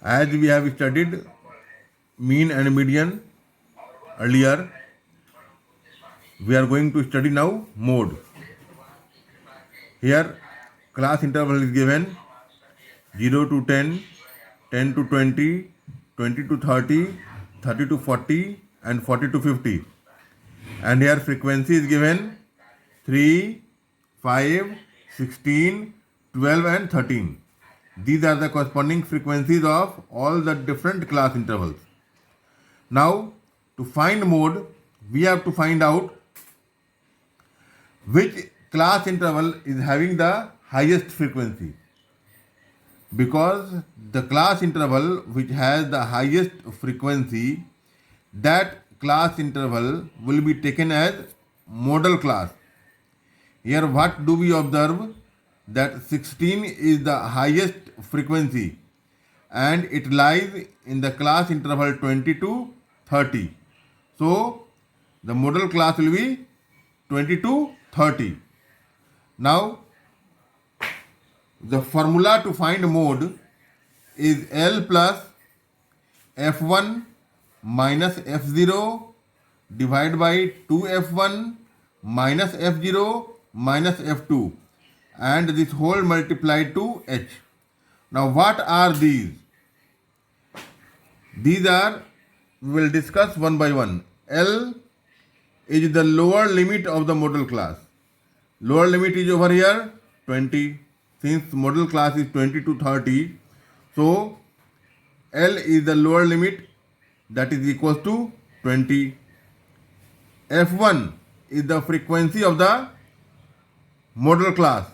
As we have studied mean and median earlier, we are going to study now mode. Here class interval is given 0 to 10, 10 to 20, 20 to 30, 30 to 40 and 40 to 50. And here frequency is given 3, 5, 16, 12 and 13. These are the corresponding frequencies of all the different class intervals. Now, to find mode, we have to find out which class interval is having the highest frequency. Because the class interval which has the highest frequency, that class interval will be taken as modal class. Here what do we observe? That 16 is the highest frequency and it lies in the class interval 20 to 30. So the modal class will be 20 to 30. Now the formula to find mode is L plus F1 minus F0 divided by 2F1 minus F0 minus F2 and this whole multiplied to H. Now what are these? These are, we will discuss one by one. L is the lower limit of the modal class. Lower limit is over here 20. Since modal class is 20 to 30, so L is the lower limit, that is equals to 20. F1 is the frequency of the modal class.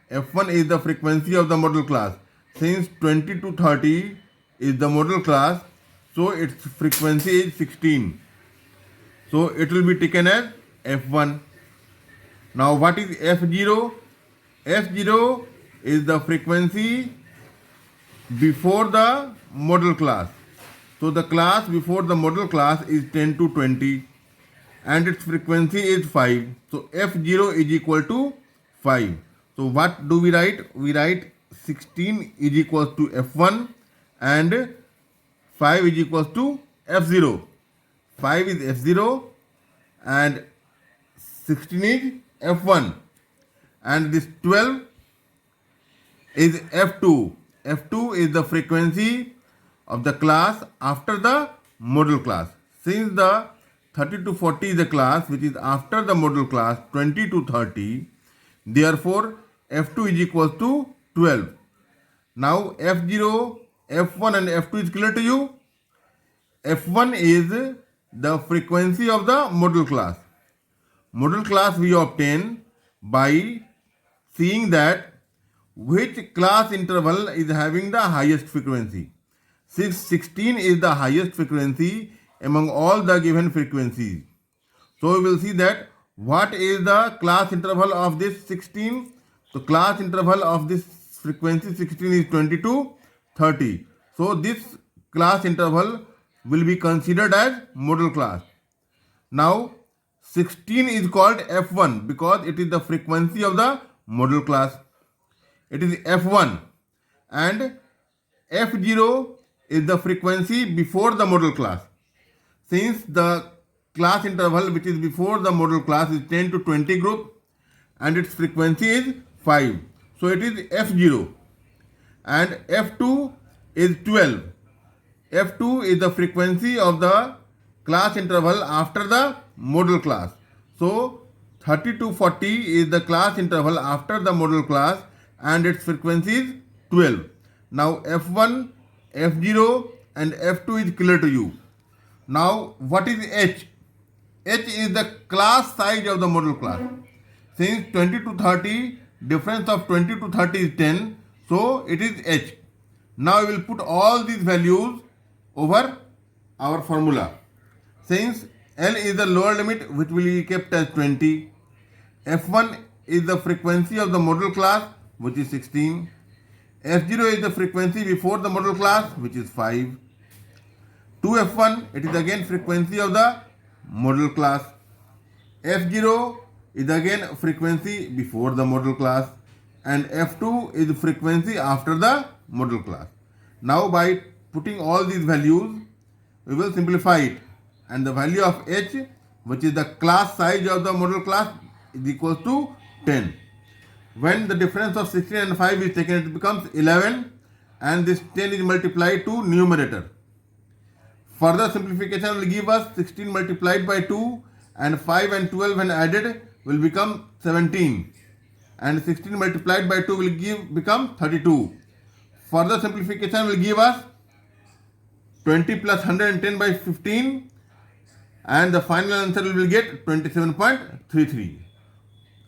F1 is the frequency of the modal class. Since 20 to 30 is the modal class, so its frequency is 16. So it will be taken as F1. Now what is F0? F0 is the frequency before the modal class. So the class before the modal class is 10 to 20 and its frequency is 5. So F0 is equal to 5. So what do we write? We write 16 is equals to F1 and 5 is equals to F0. 5 is F0 and 16 is F1 and this 12 is F2. F2 is the frequency of the class after the modal class. Since the 30 to 40 is the class which is after the modal class 20 to 30, therefore F2 is equals to 12. Now F0, F1 and F2 is clear to you? F1 is the frequency of the modal class. Modal class we obtain by seeing that which class interval is having the highest frequency. 16 is the highest frequency among all the given frequencies. So we will see that what is the class interval of this 16. So class interval of this frequency 16 is 20 to 30. So this class interval will be considered as modal class. Now 16 is called F1 because it is the frequency of the modal class. It is F1 and F0 is the frequency before the modal class. Since the class interval which is before the modal class is 10 to 20 group and its frequency is 5. So it is F0 and F2 is 12. F2 is the frequency of the class interval after the modal class. So 30 to 40 is the class interval after the modal class and its frequency is 12. Now F1, F0 and F2 is clear to you. Now what is H? H is the class size of the modal class. Since 20 to 30, difference of 20 to 30 is 10, so it is H. Now we will put all these values over our formula. Since L is the lower limit which will be kept as 20, F1 is the frequency of the modal class which is 16, F0 is the frequency before the modal class which is 5, 2F1 it is again frequency of the modal class, F0 is again frequency before the modal class and F2 is frequency after the modal class. Now by putting all these values, we will simplify it. And the value of h, which is the class size of the model class, is equal to 10. When the difference of 16 and 5 is taken, it becomes 11, and this 10 is multiplied to numerator. Further simplification will give us 16 multiplied by 2, and 5 and 12 when added will become 17. And 16 multiplied by 2 will become 32. Further simplification will give us 20 plus 110 by 15, and the final answer we will get 27.33.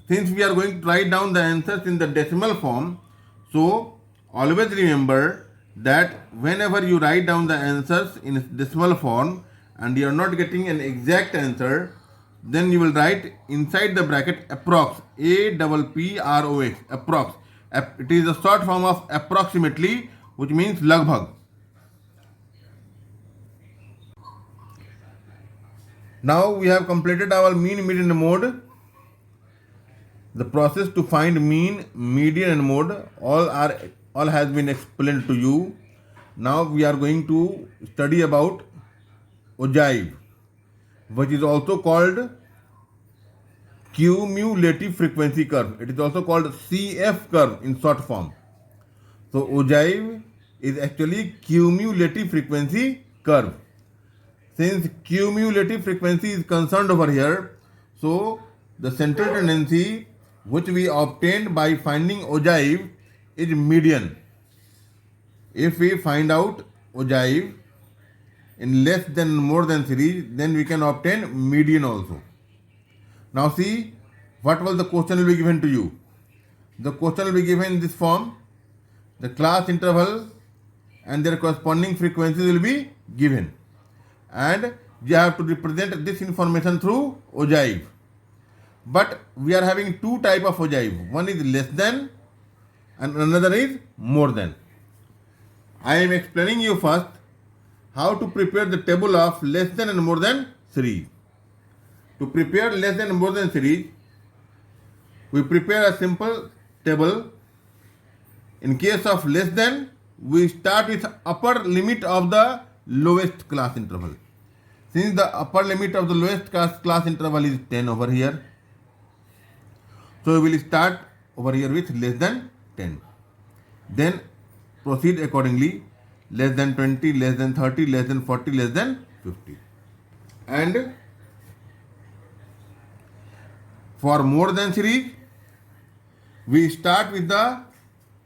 Since we are going to write down the answers in the decimal form, so always remember that whenever you write down the answers in decimal form and you are not getting an exact answer, then you will write inside the bracket approx, A-P-P-R-O-X, approx. It is a short form of approximately, which means lagbhag. Now we have completed our mean, median and mode. The process to find mean, median and mode all has been explained to you. Now we are going to study about ogive, which is also called cumulative frequency curve. It is also called CF curve in short form. So ogive is actually cumulative frequency curve. Since cumulative frequency is concerned over here, so the central tendency which we obtained by finding ogive is median. If we find out ogive in less than more than series, then we can obtain median also. Now see what was the question will be given to you. The question will be given in this form. The class interval and their corresponding frequencies will be given, and you have to represent this information through ogive. But we are having two type of ogive. One is less than and another is more than. I am explaining you first how to prepare the table of less than and more than series. To prepare less than and more than series, we prepare a simple table. In case of less than, we start with upper limit of the lowest class interval. Since the upper limit of the lowest class interval is 10 over here, so we will start over here with less than 10. Then proceed accordingly, less than 20, less than 30, less than 40, less than 50. And for more than series, we start with the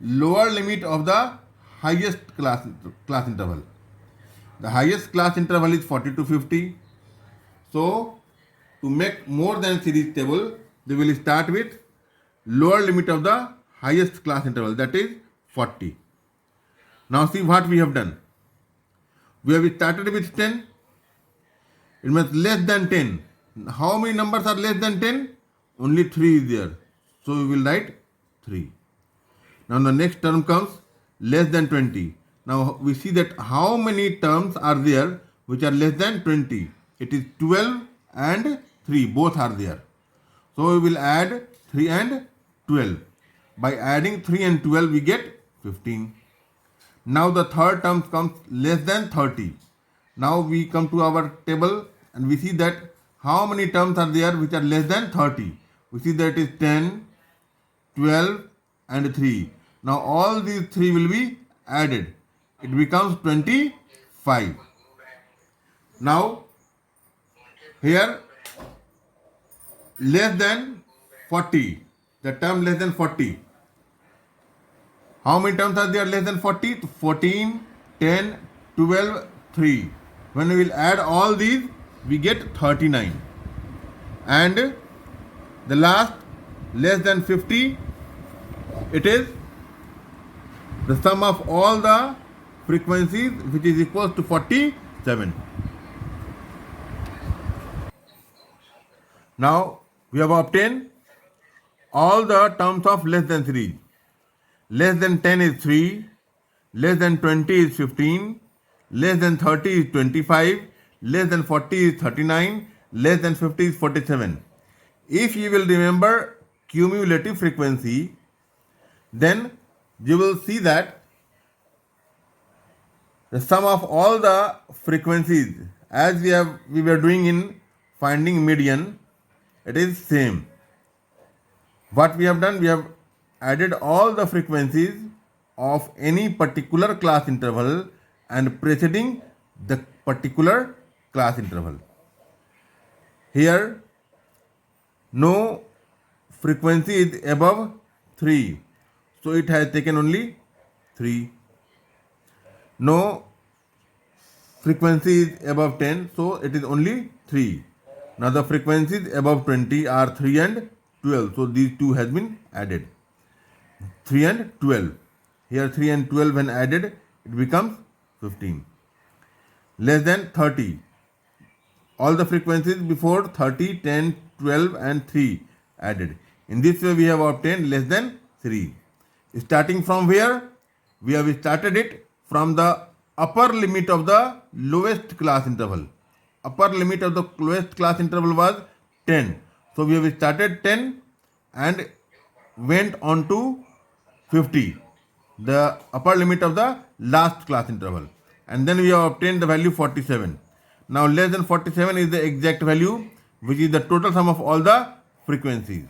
lower limit of the highest class interval. The highest class interval is 40 to 50. So to make more than series table, they will start with lower limit of the highest class interval, that is 40. Now see what we have done. We have started with 10. It means less than 10. How many numbers are less than 10? Only 3 is there. So we will write 3. Now the next term comes less than 20. Now we see that how many terms are there which are less than 20. It is 12 and 3, both are there. So we will add 3 and 12. By adding 3 and 12 we get 15. Now the third term comes less than 30. Now we come to our table and we see that how many terms are there which are less than 30. We see that it is 10, 12 and 3. Now all these 3 will be added. It becomes 25. Now here less than 40. The term less than 40. How many terms are there less than 40? 14, 10, 12, 3. When we will add all these, we get 39. And the last, less than 50, it is the sum of all the frequencies, which is equal to 47. Now we have obtained all the terms of less than series. Less than 10 is 3, less than 20 is 15, less than 30 is 25, less than 40 is 39, less than 50 is 47. If you will remember cumulative frequency, then you will see that The sum of all the frequencies as we were doing in finding median, it is same. What we have done, we have added all the frequencies of any particular class interval and preceding the particular class interval. Here no frequency is above 3, so it has taken only 3. No frequency is above 10, so it is only 3. Now the frequencies above 20 are 3 and 12, so these two has been added. 3 and 12. Here 3 and 12 when added, it becomes 15. Less than 30. All the frequencies before 30, 10, 12 and 3 added. In this way we have obtained less than 3. Starting from where? We have started it from the upper limit of the lowest class interval. Upper limit of the lowest class interval was 10. So we have started 10 and went on to 50, the upper limit of the last class interval. And then we have obtained the value 47. Now less than 47 is the exact value, which is the total sum of all the frequencies.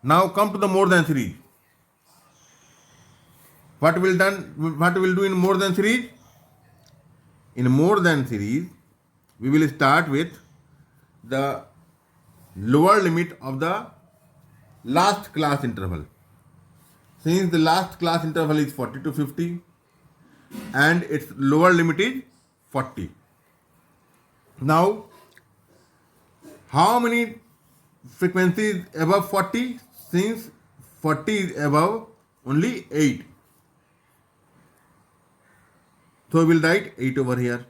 Now come to the more than series. What we'll do in more than series? In more than series, we will start with the lower limit of the last class interval. Since the last class interval is 40 to 50 and its lower limit is 40. Now, how many frequencies above 40? Since 40 is above, only 8. So we will write 8 over here.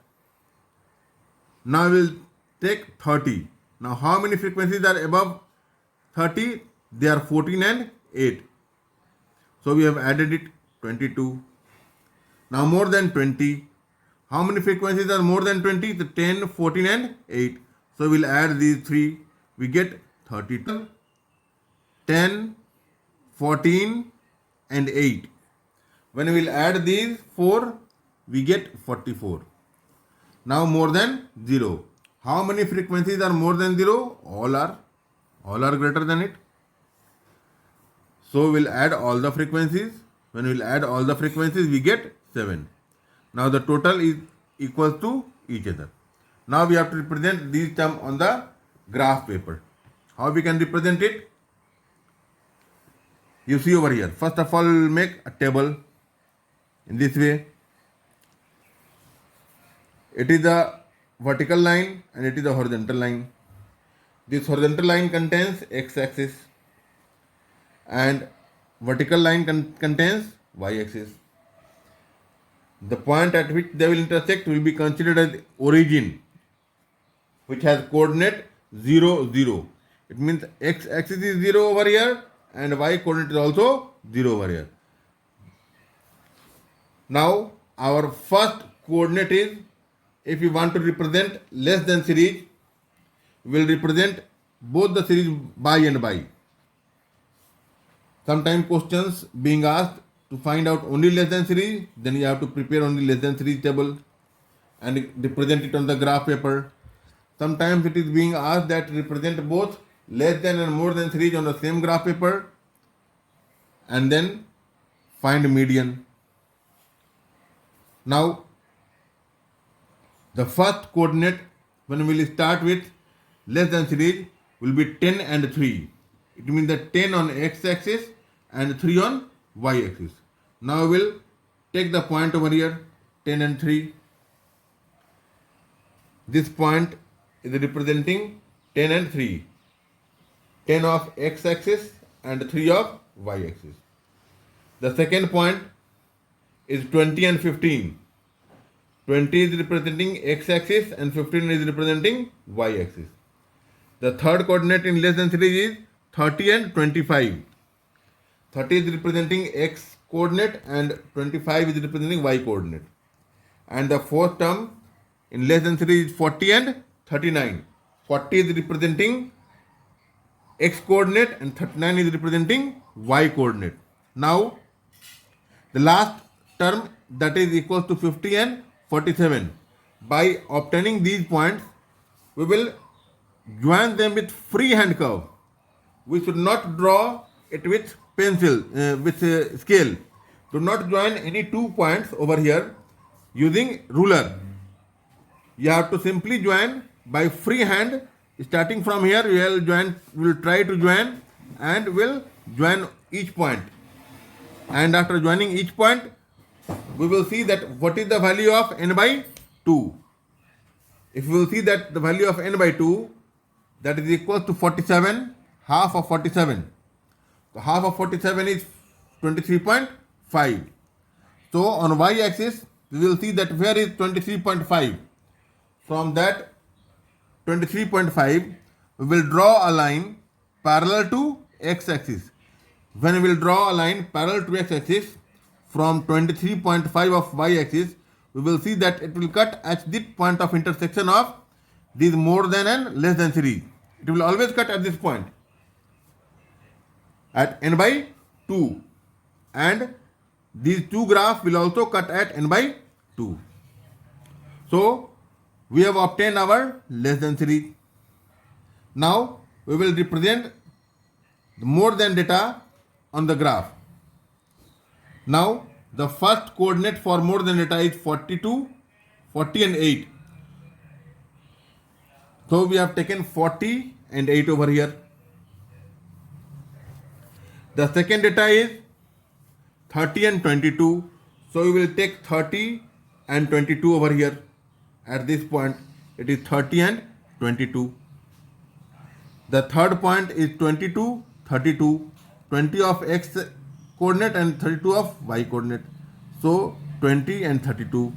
Now we will take 30. Now how many frequencies are above 30? They are 14 and 8. So we have added it, 22. Now more than 20. How many frequencies are more than 20? The 10, 14 and 8. So we will add these 3. We get 32. 10, 14 and 8. When we will add these 4, we get 44. Now more than 0. How many frequencies are more than 0? All are greater than it. So we'll add all the frequencies. When we'll add all the frequencies, we get 7. Now the total is equal to each other. Now we have to represent these terms on the graph paper. How we can represent it? You see over here. First of all, we'll make a table in this way. It is a vertical line and it is a horizontal line. This horizontal line contains x-axis and vertical line contains y-axis. The point at which they will intersect will be considered as origin, which has coordinate 0, 0. It means x-axis is 0 over here and y-coordinate is also 0 over here. Now our first coordinate is, if we want to represent less than series, we will represent both the series by and by. Sometimes questions being asked to find out only less than series, then you have to prepare only less than series table and represent it on the graph paper. Sometimes it is being asked that represent both less than and more than series on the same graph paper and then find median. Now the first coordinate when we will start with less than series will be 10 and 3. It means that 10 on x-axis and 3 on y-axis. Now we will take the point over here, 10 and 3. This point is representing 10 and 3. 10 of x-axis and 3 of y-axis. The second point is 20 and 15. 20 is representing x-axis and 15 is representing y-axis. The third coordinate in less than series is 30 and 25. 30 is representing x coordinate and 25 is representing y coordinate. And the fourth term in less than series is 40 and 39. 40 is representing x coordinate and 39 is representing y coordinate. Now the last term, that is equal to 50 and 47. By obtaining these points, we will join them with freehand curve. We should not draw it with pencil, with scale. Do not join any 2 points over here using ruler. You have to simply join by freehand. Starting from here, we will try to join and will join each point. And after joining each point, we will see that what is the value of n by 2. If we will see that the value of n by 2, that is equal to 47, half of 47. So half of 47 is 23.5. So on y-axis, we will see that where is 23.5. From that 23.5, we will draw a line parallel to x-axis. When we will draw a line parallel to x-axis from 23.5 of y-axis, we will see that it will cut at the point of intersection of these more than and less than series. It will always cut at this point at n by 2, and these two graphs will also cut at n by 2. So we have obtained our less than series. Now we will represent the more than data on the graph. Now the first coordinate for more than data is 42, 40 and 8. So we have taken 40 and 8 over here. The second data is 30 and 22. So we will take 30 and 22 over here. At this point, it is 30 and 22. The third point is 22, 32, 20 of x coordinate and 32 of y coordinate. So 20 and 32.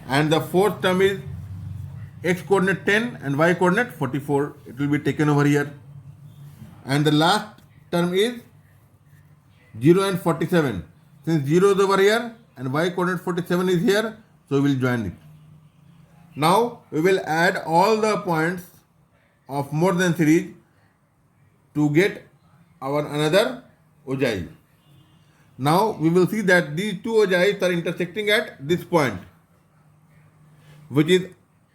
And the fourth term is x coordinate 10 and y coordinate 44. It will be taken over here. And the last term is 0 and 47. Since 0 is over here and y coordinate 47 is here, so we will join it. Now we will add all the points of more than series to get our another ogive. Now we will see that these two ogives are intersecting at this point, which is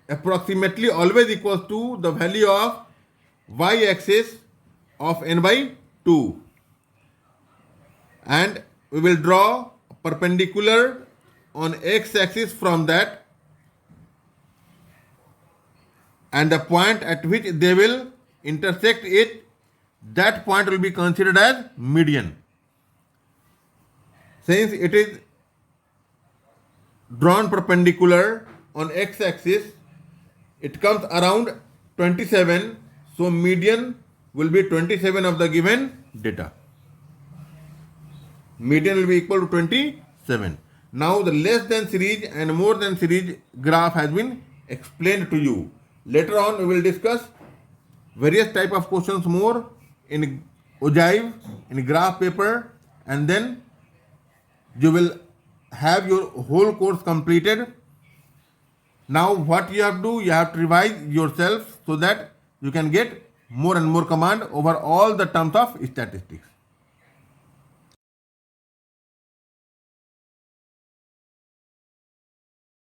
approximately always equals to the value of y-axis of n by 2. And we will draw a perpendicular on x-axis from that, and the point at which they will intersect it, that point will be considered as median. Since it is drawn perpendicular on x-axis, it comes around 27, so median will be 27 of the given data. Median will be equal to 27. Now the less than series and more than series graph has been explained to you. Later on we will discuss various type of questions more in ogive, in graph paper, and then you will have your whole course completed. Now what you have to do, you have to revise yourself so that you can get more and more command over all the terms of statistics.